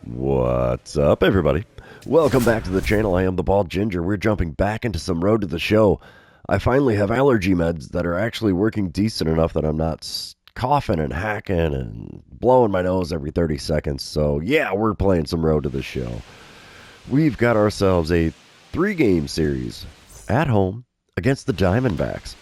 What's up, everybody? Welcome back to the channel. I am the Bald Ginger. We're jumping back into some Road to the Show. I finally have allergy meds that are actually working decent enough that I'm not coughing and hacking and blowing my nose every 30 seconds. So, yeah, we're playing some Road to the Show. We've got ourselves a 3-game series at home against the Diamondbacks.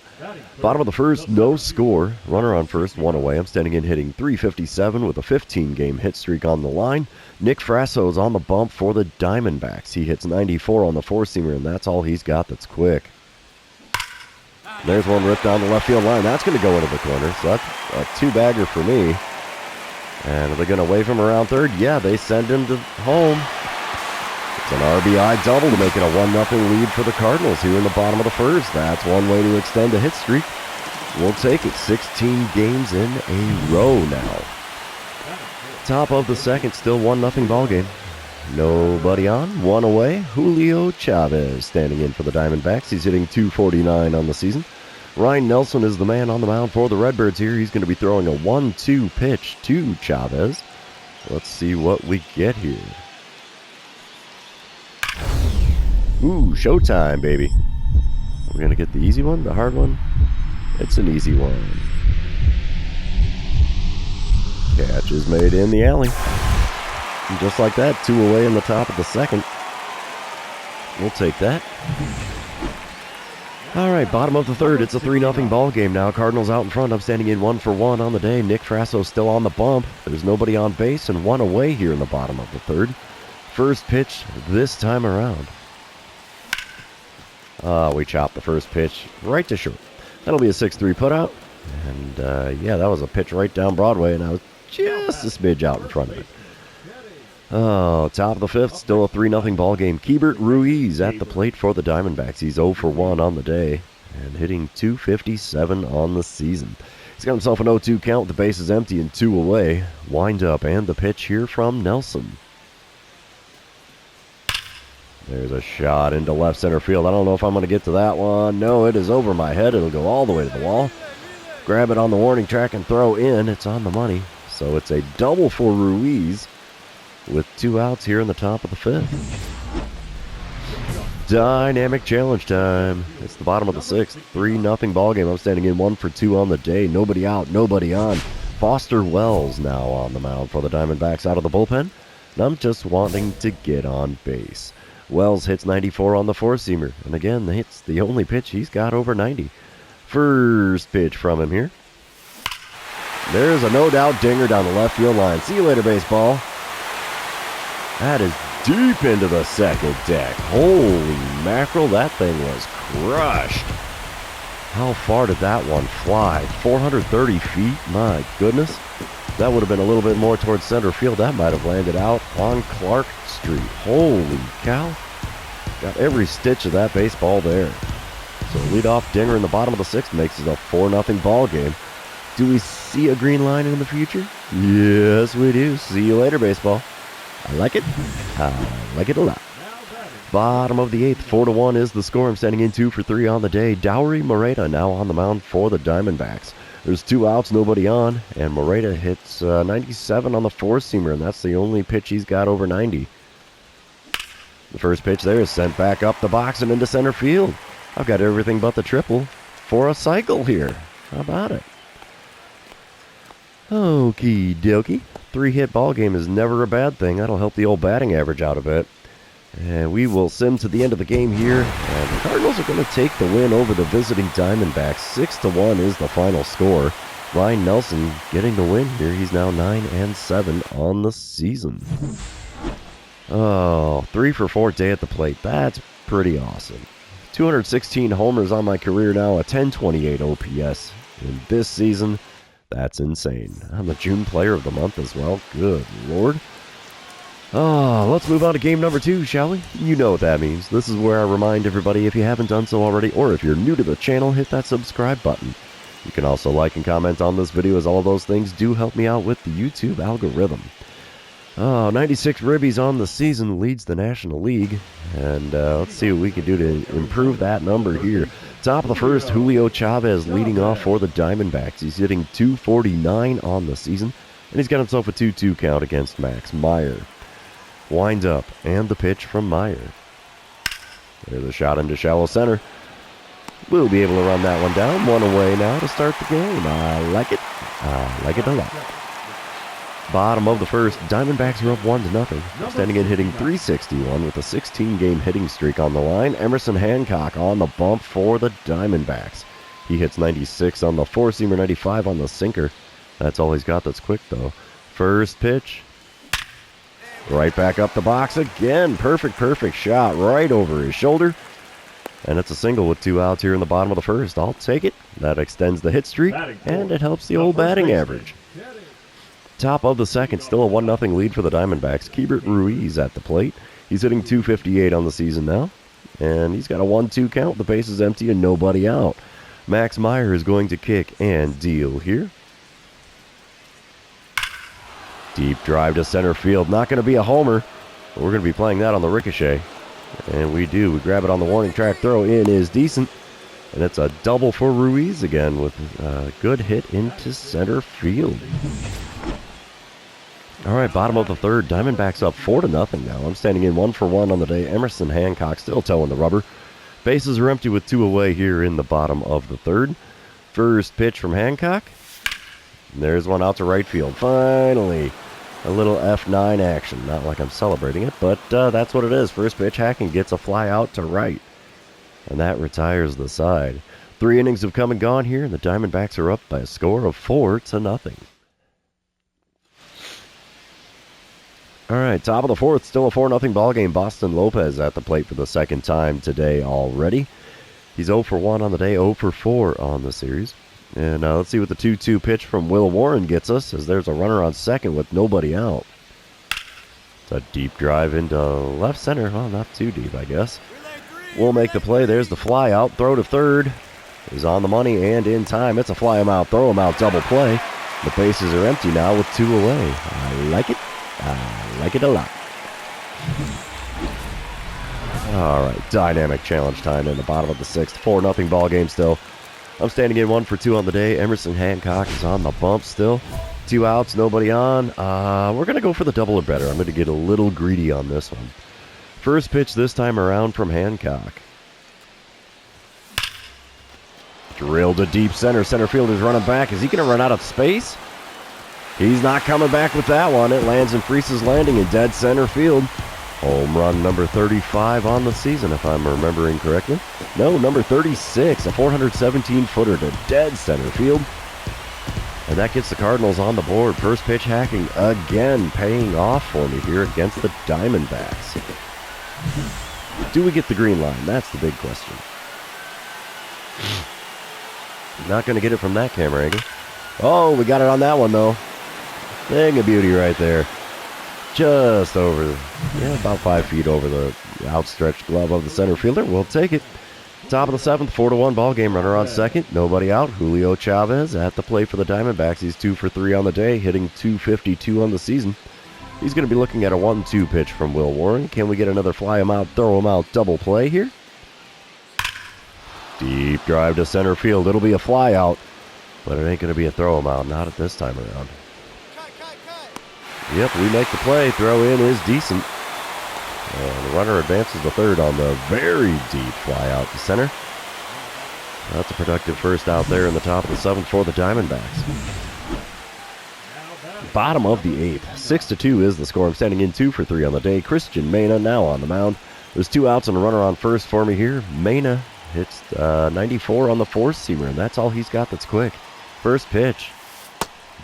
Bottom of the first, no score. Runner on first, one away. I'm standing in hitting .357 with a 15-game hit streak on the line. Nick Frasso's on the bump for the Diamondbacks. He hits 94 on the four-seamer, and that's all he's got that's quick. There's one ripped down the left field line. That's going to go into the corner, so that's a two-bagger for me. And are they going to wave him around third? Yeah, they send him to home. It's an RBI double to make it a 1-0 lead for the Cardinals here in the bottom of the first. That's one way to extend a hit streak. We'll take it 16 games in a row now. Top of the second, still 1-0 ball game. Nobody on, one away. Julio Chavez standing in for the Diamondbacks. He's hitting .249 on the season. Ryan Nelson is the man on the mound for the Redbirds here. He's going to be throwing a 1-2 pitch to Chavez. Let's see what we get here. Ooh, showtime, baby. We're going to get the easy one, the hard one. It's an easy one. Catch is made in the alley. And just like that, 2 away in the top of the second. We'll take that. All right, bottom of the third. It's a 3-0 ball game now. Cardinals out in front. I'm standing in 1-for-1 on the day. Nick Frasso still on the bump. There's nobody on base and one away here in the bottom of the third. First pitch this time around. We chopped the first pitch right to short. That'll be a 6-3 putout. And, yeah, that was a pitch right down Broadway, and I was just a smidge out in front of it. Oh, top of the fifth, still a 3-0 ball game. Keibert Ruiz at the plate for the Diamondbacks. He's 0-for-1 on the day and hitting .257 on the season. He's got himself an 0-2 count with the bases empty and 2 away. Wind up and the pitch here from Nelson. There's a shot into left center field. I don't know if I'm going to get to that one. No, it is over my head. It'll go all the way to the wall. Grab it on the warning track and throw in. It's on the money. So it's a double for Ruiz with 2 outs here in the top of the fifth. Dynamic challenge time. It's the bottom of the sixth. 3-0 ball game. I'm standing in 1-for-2 on the day. Nobody out, nobody on. Foster Wells now on the mound for the Diamondbacks out of the bullpen. And I'm just wanting to get on base. Wells hits 94 on the four-seamer. And again, it's the only pitch he's got over 90. First pitch from him here. There's a no-doubt dinger down the left field line. See you later, baseball. That is deep into the second deck. Holy mackerel, that thing was crushed. How far did that one fly? 430 feet? My goodness. That would have been a little bit more towards center field. That might have landed out on Clark Street. Holy cow. Got every stitch of that baseball there. So leadoff dinger in the bottom of the sixth makes it a 4-0 ball game. Do we see a green line in the future? Yes, we do. See you later, baseball. I like it. I like it a lot. Bottom of the eighth, 4-1 is the score. I'm standing in 2-for-3 on the day. Dowry Moreta now on the mound for the Diamondbacks. There's 2 outs, nobody on, and Moreta hits 97 on the four-seamer, and that's the only pitch he's got over 90. The first pitch there is sent back up the box and into center field. I've got everything but the triple for a cycle here. How about it? Okie dokie. 3-hit ball game is never a bad thing. That'll help the old batting average out a bit. And we will sim to the end of the game here. And the Cardinals are going to take the win over the visiting Diamondbacks. 6-1 is the final score. Ryan Nelson getting the win here. He's now 9-7 on the season. Oh, 3-for-4 day at the plate. That's pretty awesome. 216 homers on my career now. A 1028 OPS in this season. That's insane. I'm the June player of the month as well. Good Lord. Oh, let's move on to game number 2, shall we? You know what that means. This is where I remind everybody, if you haven't done so already, or if you're new to the channel, hit that subscribe button. You can also like and comment on this video, as all those things do help me out with the YouTube algorithm. 96 ribbies on the season, leads the National League. And let's see what we can do to improve that number here. Top of the first, Julio Chavez leading off for the Diamondbacks. He's hitting .249 on the season, and he's got himself a 2-2 count against Max Meyer. Wind up, and the pitch from Meyer. There's a shot into shallow center. We'll be able to run that one down. One away now to start the game. I like it. I like it a lot. Bottom of the first, Diamondbacks are up 1-0. Standing in hitting .361 with a 16-game hitting streak on the line. Emerson Hancock on the bump for the Diamondbacks. He hits 96 on the four-seamer, 95 on the sinker. That's all he's got that's quick, though. First pitch. Right back up the box again. Perfect shot right over his shoulder. And it's a single with 2 outs here in the bottom of the first. I'll take it. That extends the hit streak, and it helps the old batting average. Top of the second, still a 1-0 lead for the Diamondbacks. Keibert Ruiz at the plate. He's hitting .258 on the season now. And he's got a 1-2 count. The base is empty and nobody out. Max Meyer is going to kick and deal here. Deep drive to center field. Not going to be a homer. We're going to be playing that on the ricochet. And we do. We grab it on the warning track. Throw in is decent. And it's a double for Ruiz again with a good hit into center field. All right, bottom of the third. Diamondbacks up 4-0 now. I'm standing in 1-for-1 on the day. Emerson Hancock still towing the rubber. Bases are empty with 2 away here in the bottom of the third. First pitch from Hancock. And there's one out to right field. Finally, a little F9 action. Not like I'm celebrating it, but that's what it is. First pitch, Hacking gets a fly out to right. And that retires the side. 3 innings have come and gone here, and the Diamondbacks are up by a score of 4-0. All right, top of the fourth, still a 4-0 ball game. Boston Lopez at the plate for the second time today already. He's 0-for-1 on the day, 0-for-4 on the series. And let's see what the 2-2 pitch from Will Warren gets us, as there's a runner on second with nobody out. It's a deep drive into left center. Well, not too deep, I guess. We'll make the play. There's the fly out. Throw to third is on the money and in time. It's a fly him out, throw him out, double play. The bases are empty now with 2 away. I like it. I like it a lot. All right, dynamic challenge time in the bottom of the sixth. 4-0 ball game still. I'm standing in 1-for-2 on the day. Emerson Hancock is on the bump still. 2 outs, nobody on. We're going to go for the double or better. I'm going to get a little greedy on this one. First pitch this time around from Hancock. Drilled to deep center. Center fielder's running back. Is he going to run out of space? He's not coming back with that one. It lands in Freese's Landing in dead center field. Home run number 35 on the season, if I'm remembering correctly. No, number 36, a 417-footer to dead center field. And that gets the Cardinals on the board. First pitch Hacking again, paying off for me here against the Diamondbacks. Do we get the green line? That's the big question. Not going to get it from that camera angle. Oh, we got it on that one, though. Thing of beauty right there. Just over, about 5 feet over the outstretched glove of the center fielder. We'll take it. Top of the seventh, 4-1 ball game. Runner on second. Nobody out. Julio Chavez at the plate for the Diamondbacks. He's 2-for-3 on the day, hitting .252 on the season. He's going to be looking at a 1-2 pitch from Will Warren. Can we get another fly him out, throw him out, double play here? Deep drive to center field. It'll be a fly out, but it ain't going to be a throw him out. Not at this time around. Yep, we make the play. Throw in is decent. And the runner advances to third on the very deep fly out to center. That's a productive first out there in the top of the seventh for the Diamondbacks. Bottom of the eighth. 6-2 is the score. I'm standing in 2-for-3 on the day. Christian Mena now on the mound. There's 2 outs and a runner on first for me here. Mena hits 94 on the four-seamer, and that's all he's got that's quick. First pitch.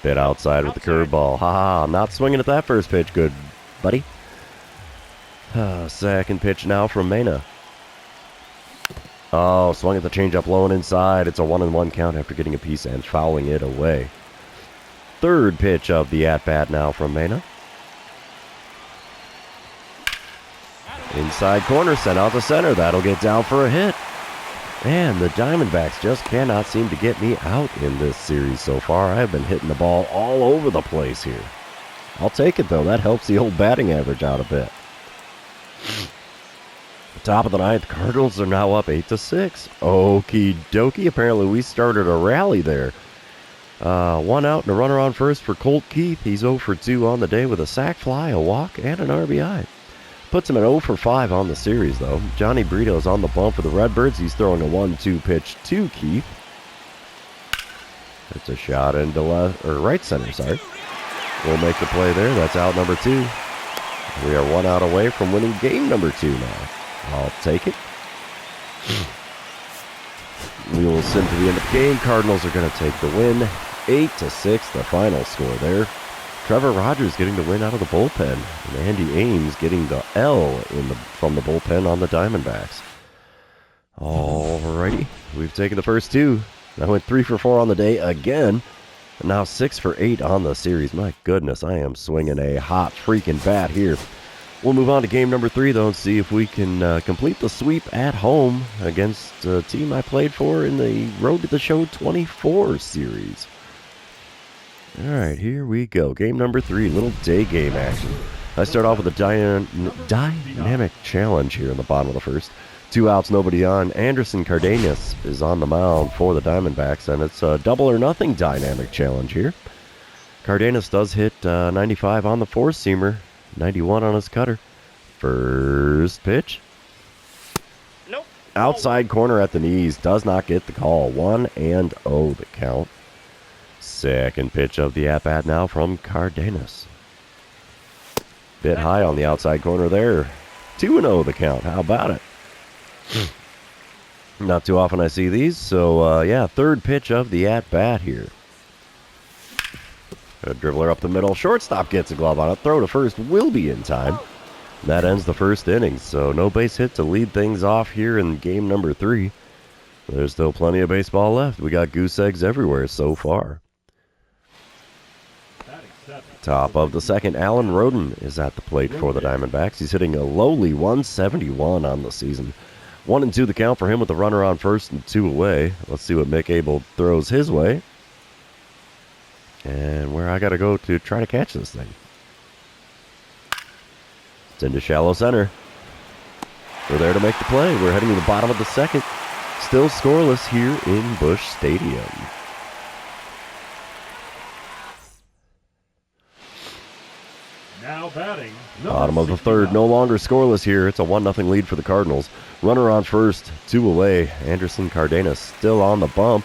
Bit outside with the curveball. Ha-ha, I'm not swinging at that first pitch. Good, buddy. Second pitch now from Mena. Oh, swung at the changeup low and inside. It's a 1-1 count after getting a piece and fouling it away. Third pitch of the at-bat now from Mena. Inside corner, sent out to center. That'll get down for a hit. And the Diamondbacks just cannot seem to get me out in this series so far. I've been hitting the ball all over the place here. I'll take it, though. That helps the old batting average out a bit. Top of the ninth, Cardinals are now up 8-6. Okie dokie. Apparently we started a rally there. 1 out and a runner on first for Colt Keith. He's 0-for-2 on the day with a sac fly, a walk, and an RBI. Puts him at 0 for 5 on the series, though. Johnny Brito's on the bump for the Redbirds. He's throwing a 1-2 pitch to Keith. It's a shot into right center, sorry. We'll make the play there. That's out number 2. We are 1 out away from winning game number 2 now. I'll take it. We will send to the end of the game. Cardinals are going to take the win. 8-6, the final score there. Trevor Rogers getting the win out of the bullpen. And Andy Ames getting the L from the bullpen on the Diamondbacks. Alrighty. We've taken the first 2. I went 3 for 4 on the day again. And now 6 for 8 on the series. My goodness, I am swinging a hot freaking bat here. We'll move on to game number 3, though, and see if we can complete the sweep at home against a team I played for in the Road to the Show 24 series. All right, here we go. Game number 3, little day game action. I start off with a dynamic challenge here in the bottom of the first. 2 outs, nobody on. Anderson Cardenas is on the mound for the Diamondbacks, and it's a double or nothing dynamic challenge here. Cardenas does hit 95 on the four-seamer, 91 on his cutter. First pitch. Nope. Outside corner at the knees. Does not get the call. 1-0 the count. Second pitch of the at-bat now from Cardenas. Bit high on the outside corner there. 2-0 the count. How about it? Not too often I see these. So, yeah, third pitch of the at-bat here. A dribbler up the middle. Shortstop gets a glove on it. Throw to first will be in time. That ends the first inning. So no base hit to lead things off here in game number 3. There's still plenty of baseball left. We got goose eggs everywhere so far. Top of the second, Alan Roden is at the plate for the Diamondbacks. He's hitting a lowly 171 on the season. 1-2 the count for him with a runner on first and 2 away. Let's see what Mick Abel throws his way. And where I got to go to try to catch this thing. It's into shallow center. We're there to make the play. We're heading to the bottom of the second. Still scoreless here in Busch Stadium. Now batting. Bottom of the third, no longer scoreless here. It's a 1-0 lead for the Cardinals. Runner on first, 2 away. Anderson Cardenas still on the bump.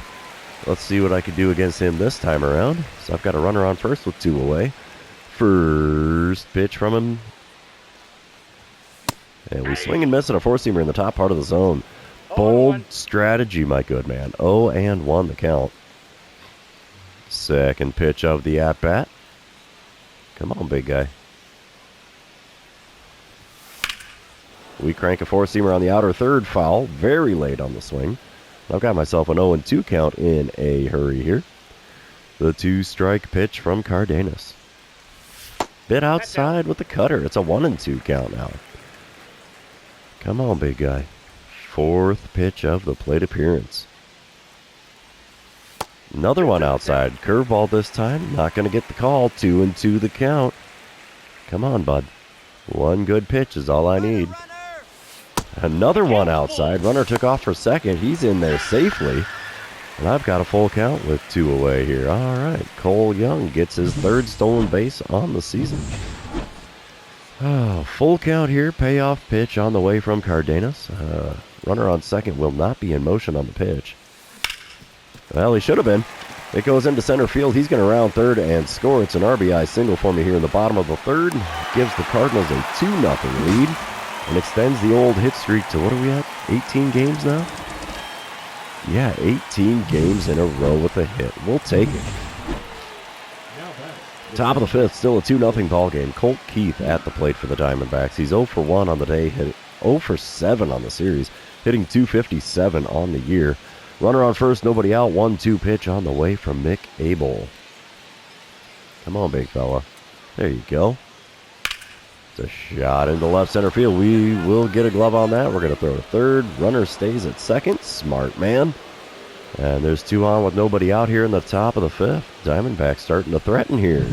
Let's see what I can do against him this time around. So I've got a runner on first with 2 away. First pitch from him. And we swing and miss at a four-seamer in the top part of the zone. Bold strategy, my good man. 0-1 the count. Second pitch of the at-bat. Come on, big guy. We crank a four-seamer on the outer third, foul. Very late on the swing. I've got myself an 0-2 count in a hurry here. The 2-strike pitch from Cardenas. Bit outside with the cutter. It's a 1-2 count now. Come on, big guy. Fourth pitch of the plate appearance. Another one outside. Curveball this time. Not going to get the call. 2-2 the count. Come on, bud. One good pitch is all I need. Another one outside. Runner took off for second. He's in there safely. And I've got a full count with 2 away here. All right. Cole Young gets his 3rd stolen base on the season. Oh, full count here. Payoff pitch on the way from Cardenas. Runner on second will not be in motion on the pitch. Well, he should have been. It goes into center field. He's going to round third and score. It's an RBI single for me here in the bottom of the third. Gives the Cardinals a 2-0 lead. And extends the old hit streak to, what are we at? 18 games now? Yeah, 18 games in a row with a hit. We'll take it. Top of the fifth, still a 2-0 ball game. Colt Keith at the plate for the Diamondbacks. He's 0 for 1 on the day, hit 0 for 7 on the series, hitting .257 on the year. Runner on first, nobody out. 1-2 pitch on the way from Mick Abel. Come on, big fella. There you go. It's a shot into left center field. We will get a glove on that. We're going to throw to third. Runner stays at second. Smart man. And there's 2 on with nobody out here in the top of the fifth. Diamondbacks starting to threaten here.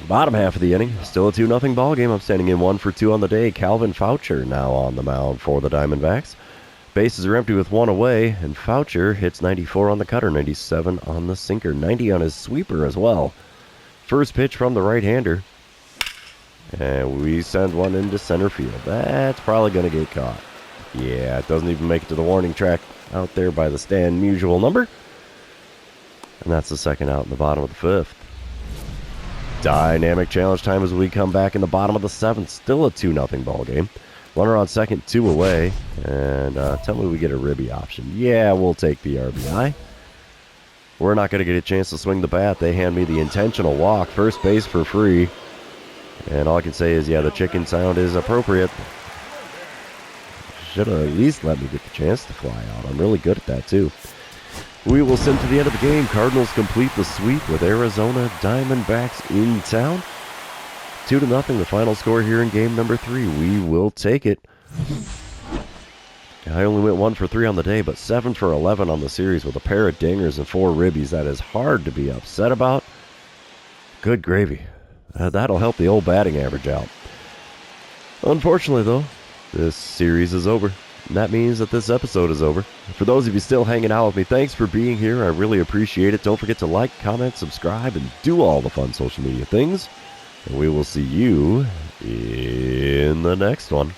Bottom half of the inning. Still a 2-0 ball game. I'm standing in 1 for 2 on the day. Calvin Foucher now on the mound for the Diamondbacks. Bases are empty with 1 away. And Foucher hits 94 on the cutter, 97 on the sinker, 90 on his sweeper as well. First pitch from the right-hander. And we send one into center field. That's probably going to get caught. Yeah, it doesn't even make it to the warning track out there by the Stan Musial number. And that's the second out in the bottom of the fifth. Dynamic challenge time as we come back in the bottom of the seventh. Still a 2-0 ball game. Runner on second, 2 away. And tell me we get a ribby option. Yeah, we'll take the RBI. We're not going to get a chance to swing the bat. They hand me the intentional walk. First base for free. And all I can say is, yeah, the chicken sound is appropriate. Should have at least let me get the chance to fly out. I'm really good at that, too. We will send to the end of the game. Cardinals complete the sweep with Arizona Diamondbacks in town. 2-0, the final score here in game number 3. We will take it. I only went 1 for 3 on the day, but 7 for 11 on the series with a pair of dingers and 4 ribbies. That is hard to be upset about. Good gravy. That'll help the old batting average out. Unfortunately, though, this series is over. And that means that this episode is over. For those of you still hanging out with me, thanks for being here. I really appreciate it. Don't forget to like, comment, subscribe, and do all the fun social media things. And we will see you in the next one.